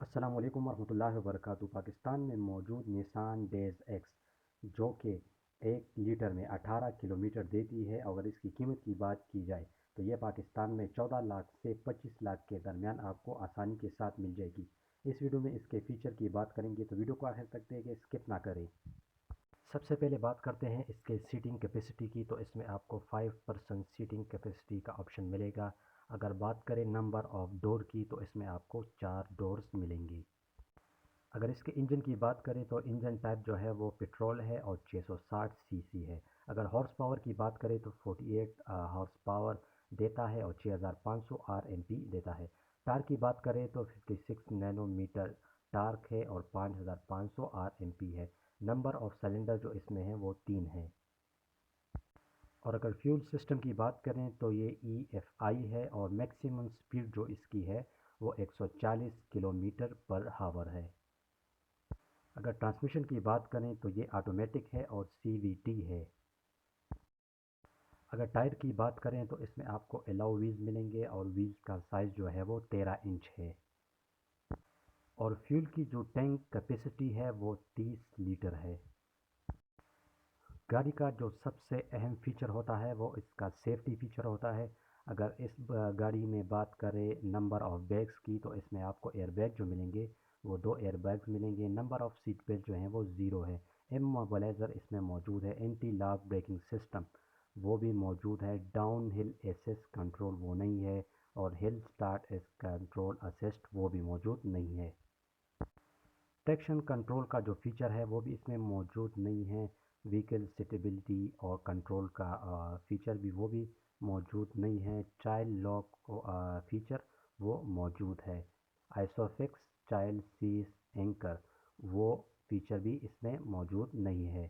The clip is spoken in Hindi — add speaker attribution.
Speaker 1: अस्सलाम वालेकुम वरहमतुल्लाहि वबरकातुहू। पाकिस्तान में मौजूद निसान डेज़ एक्स जो कि 1 लीटर में 18 किलोमीटर देती है। अगर इसकी कीमत की बात की जाए तो यह पाकिस्तान में 14 लाख से 25 लाख के दरमियान आपको आसानी के साथ मिल जाएगी। इस वीडियो में इसके फ़ीचर की बात करेंगे तो वीडियो को आखिर तक देखें, स्किप ना करें। सबसे पहले बात करते हैं इसके सीटिंग कैपेसिटी की। तो इसमें आपको 5% सीटिंग कैपेसिटी का ऑप्शन मिलेगा। अगर बात करें नंबर ऑफ़ डोर की तो इसमें आपको 4 डोर्स मिलेंगी। अगर इसके इंजन की बात करें तो इंजन टाइप जो है वो पेट्रोल है और 660 सीसी है। अगर हॉर्स पावर की बात करें तो 48 हॉर्स पावर देता है और 6500 आरएमपी देता है। टार्क की बात करें तो 56 नैनोमीटर टार्क है और 5500 आरएमपी है। नंबर ऑफ सिलेंडर जो इसमें है वो 3 है। और अगर फ्यूल सिस्टम की बात करें तो ये EFI है और मैक्सिमम स्पीड जो इसकी है वो 140 किलोमीटर पर हावर है। अगर ट्रांसमिशन की बात करें तो ये ऑटोमेटिक है और CVT है। अगर टायर की बात करें तो इसमें आपको एलॉय व्हील्स मिलेंगे और व्हील्स का साइज़ जो है वो 13 इंच है। और फ्यूल की जो टैंक कैपेसिटी है वो 30 लीटर है। गाड़ी का जो सबसे अहम फ़ीचर होता है वो इसका सेफ्टी फ़ीचर होता है। अगर इस गाड़ी में बात करें नंबर ऑफ़ बैग्स की तो इसमें आपको एयरबैग जो मिलेंगे वो 2 एयरबैग्स मिलेंगे। नंबर ऑफ़ सीट बेल्ट जो हैं वो 0 है। इमोबिलाइज़र इसमें मौजूद है। एंटी लॉक ब्रेकिंग सिस्टम वो भी मौजूद है। डाउन हिल एसिस्ट कंट्रोल वो नहीं है और hill start S control assist वो भी मौजूद नहीं है। ट्रैक्शन कंट्रोल का जो फ़ीचर है वो भी इसमें मौजूद नहीं है। व्हीकल स्टेबिलिटी और कंट्रोल का फ़ीचर भी वो भी मौजूद नहीं है। चाइल्ड लॉक फ़ीचर वो मौजूद है। आइसोफिक्स चाइल्ड सीट एंकर वो फ़ीचर भी इसमें मौजूद नहीं है।